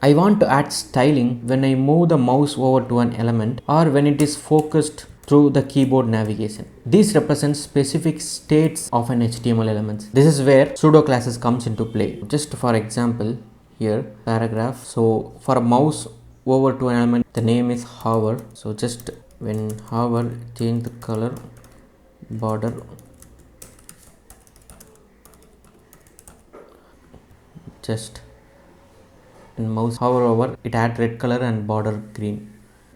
I want to add styling when I move the mouse over to an element or when it is focused through the keyboard navigation. These represent specific states of an HTML element. This is where pseudo classes comes into play. Just for example, here paragraph. So for a mouse over to an element, the name is hover. So just when hover, change the color, border, just and mouse hover over it, add red color and border green.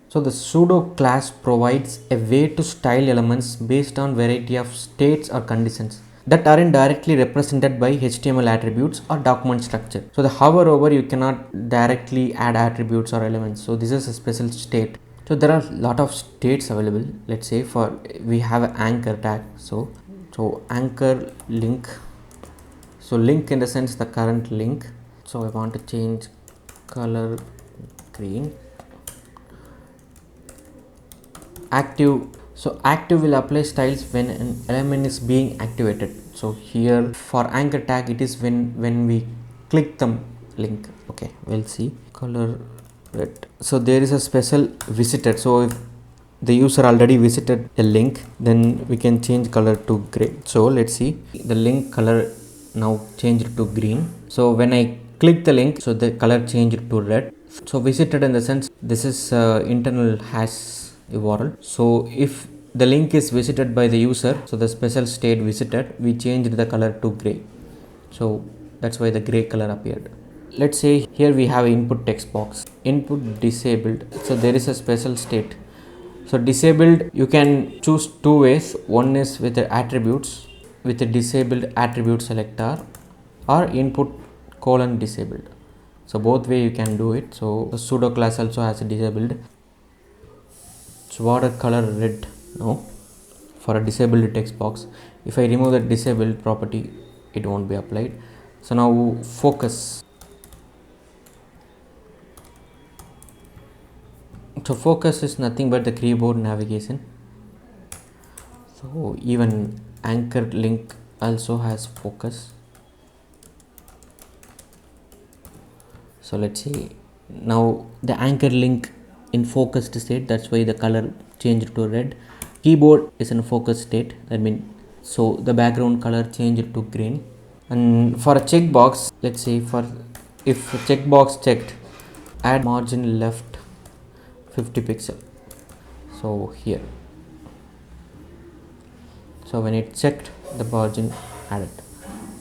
So the pseudo class provides a way to style elements based on variety of states or conditions that aren't directly represented by HTML attributes or document structure. So the hover over, you cannot directly add attributes or elements. So this is a special state. So there are a lot of states available. Let's say for we have an anchor tag. So anchor link. So link in the sense the current link. So I want to change color green. Active. So active will apply styles when an element is being activated. So here for anchor tag, it is when we click the link. Okay, we'll see color red. So there is a special visited. So if the user already visited a link, then we can change color to gray. So let's see, the link color now changed to green. So when I click the link, so the color changed to red. So visited in the sense this is internal hash URL. So if the link is visited by the user, so the special state visited, we changed the color to gray. So that's why the gray color appeared. Let's say here we have input text box, input disabled. So there is a special state. So disabled, you can choose two ways. One is with the attributes, with the disabled attribute selector, or input colon disabled. So both way you can do it. So the pseudo class also has a disabled. So border color red no for a disabled text box. If I remove the disabled property, it won't be applied. So now focus. So focus is nothing but the keyboard navigation. So even anchor link also has focus. So let's see, now the anchor link in focused state, that's why the color changed to red. Keyboard is in a focused state, that means so the background color changed to green. And for a checkbox, let's say for if checkbox checked, add margin left 50 pixel. So here, so when it checked, the margin added,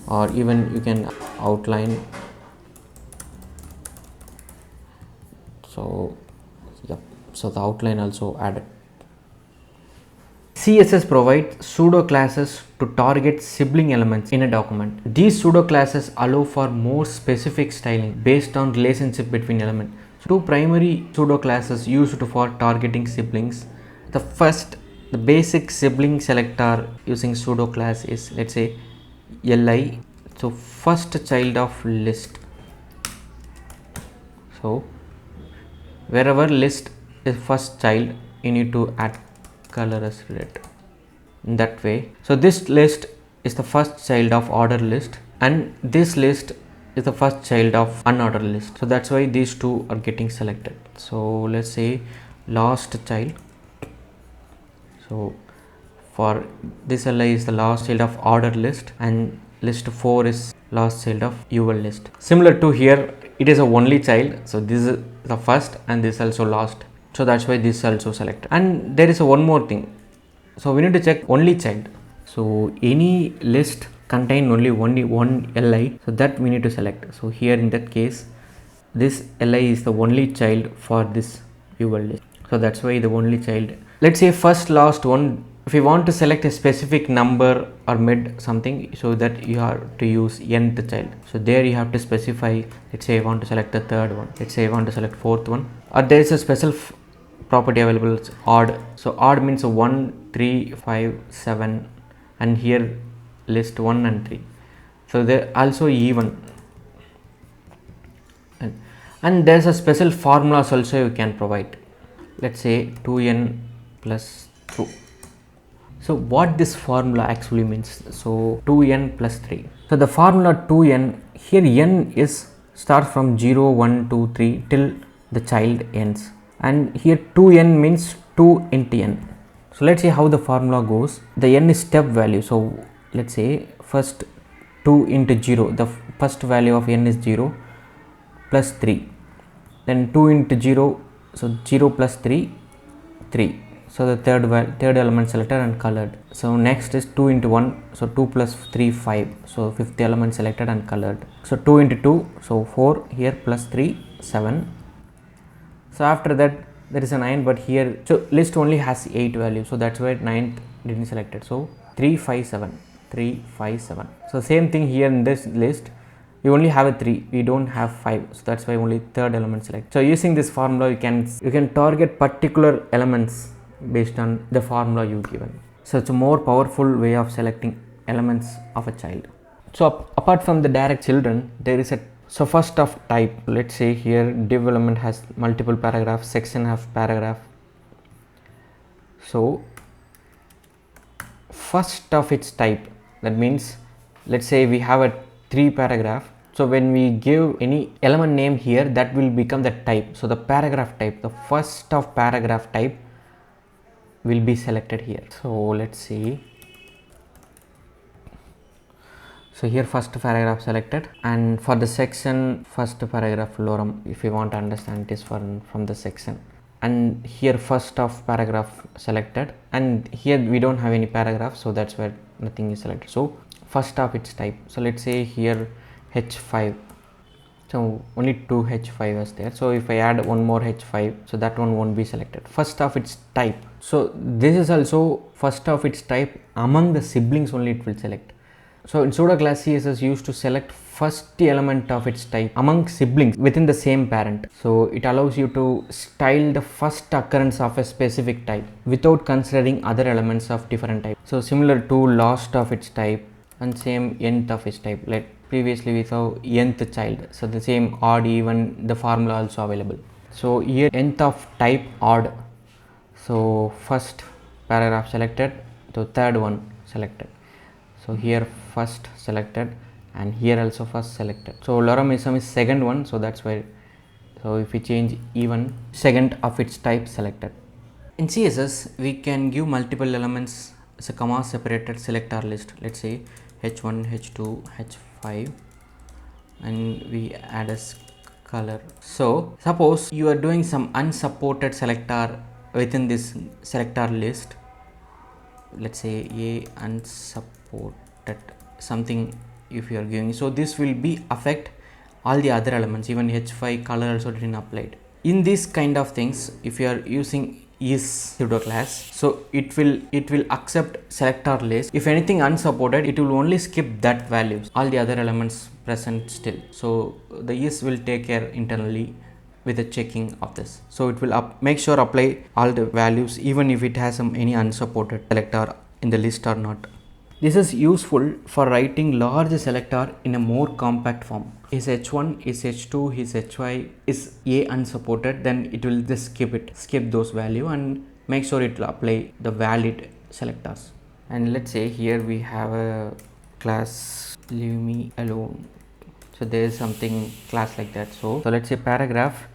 or even you can outline. So yep, so the outline also added. CSS provides pseudo classes to target sibling elements in a document. These pseudo classes allow for more specific styling based on relationship between elements. Two primary pseudo classes used for targeting siblings. The first, the basic sibling selector using pseudo class is, let's say, li. So first child of list. So wherever list is first child, you need to add color as red in that way. So this list is the first child of ordered list, and this list is the first child of unordered list. So that's why these two are getting selected. So let's say last child. So for this li is the last child of ordered list, and list 4 is last child of UL list. Similar to here, it is a only child. So this is the first and this also last. So that's why this also selected. And there is a one more thing. So we need to check only child. So any list contain only one li. So that we need to select. So here in that case, this li is the only child for this UL list. So that's why the only child. Let's say first last one. If you want to select a specific number or mid something, so that you have to use nth child. So there you have to specify, let's say I want to select the third one, let's say I want to select fourth one, or there is a special property available, it's odd. So odd means 1, 3, 5, 7, and here list 1 and 3. So there also even, and there's a special formulas also you can provide. Let's say 2n plus 2. So what this formula actually means, so 2n plus 3. So the formula 2n, here n is starts from 0, 1, 2, 3 till the child ends, and here 2n means 2 into n. So let's see how the formula goes. The n is step value, so let's say first 2 into 0, the first value of n is 0 plus 3, then 2 into 0, so 0 plus 3, 3. So the third element selected and colored. So next is 2 into 1, so 2 plus 3, 5. So fifth element selected and colored. So 2 into 2, so 4 here, plus 3, 7. So after that there is a 9, but here so list only has 8 values, so that's why 9th didn't selected. So 3, 5, 7, 3, 5, 7. So same thing here in this list, we only have a 3, we don't have 5, so that's why only third element select. So using this formula you can target particular elements based on the formula you given. So it's a more powerful way of selecting elements of a child. So apart from the direct children, there is a first of type. Let's say here div element has multiple paragraphs, section has paragraph. So first of its type, that means let's say we have a 3 paragraph. So when we give any element name here, that will become the type. So the paragraph type, the first of paragraph type will be selected here. So let's see. So here first paragraph selected, and for the section first paragraph lorem, if you want to understand it is from the section, and here first of paragraph selected, and here we don't have any paragraph, so that's where nothing is selected. So first of its type, so let's say here h5, so only 2 h5 is there, so if I add one more h5, so that one won't be selected. First of its type, so this is also first of its type, among the siblings only it will select. So in pseudo class CSS used to select first element of its type among siblings within the same parent. So it allows you to style the first occurrence of a specific type without considering other elements of different type. So similar to last of its type and same nth of its type, like previously we saw nth child, so the same odd, even, the formula also available. So here nth of type odd, so first paragraph selected, so third one selected. So here first selected, and here also first selected. So loremism is second one, so that's why. So if we change even, second of its type selected. In CSS we can give multiple elements as a comma separated selector list. Let's say h1, h2, h5, and we add a color. So suppose you are doing some unsupported selector within this selector list. Let's say a unsupported something if you are giving, so this will be affect all the other elements, even h5 color also didn't applied. In this kind of things, if you are using is pseudo class, so it will accept selector list. If anything unsupported, it will only skip that values, all the other elements present still. So the is will take care internally with the checking of this, so it will make sure apply all the values even if it has any unsupported selector in the list or not. This is useful for writing large selector in a more compact form. Is h1, is h2, is hy, is a unsupported, then it will just skip those value and make sure it will apply the valid selectors. And let's say here we have a class leave me alone, so there is something class like that. So let's say paragraph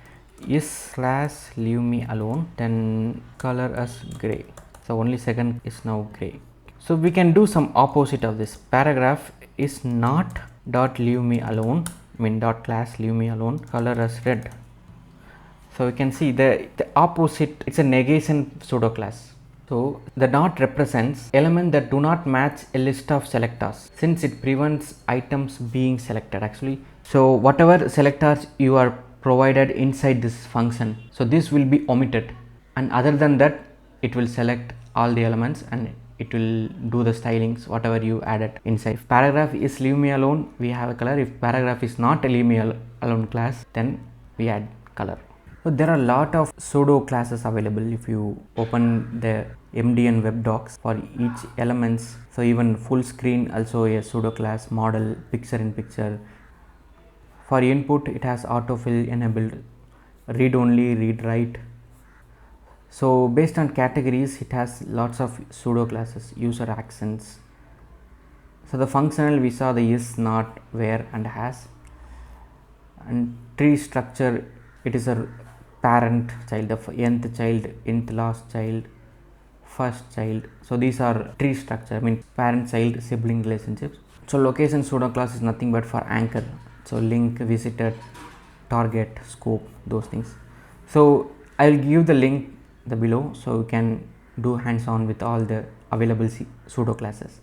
is class leave me alone, then color as gray, so only second is now gray. So we can do some opposite of this. Paragraph is not dot leave me alone, dot class leave me alone, color as red. So we can see the opposite, it's a negation pseudo class. So the dot represents element that do not match a list of selectors, since it prevents items being selected actually. So whatever selectors you are provided inside this function, so this will be omitted, and other than that it will select all the elements and it will do the stylings whatever you added inside. If paragraph is leave me alone, we have a color. If paragraph is not a leave me alone class, then we add color. So there are a lot of pseudo classes available if you open the MDN web docs for each elements. So even full screen also a pseudo class, model, picture in picture. For input it has autofill enabled, read only, read write. So based on categories it has lots of pseudo classes, user accents. So the functional we saw the is, not, where and has. And tree structure, it is a parent child, the nth child, nth last child, first child. So these are tree structure, I mean parent child sibling relationships. So location pseudo class is nothing but for anchor, so link, visitor, target, scope, those things. So I'll give the link the below, so you can do hands on with all the available pseudo classes.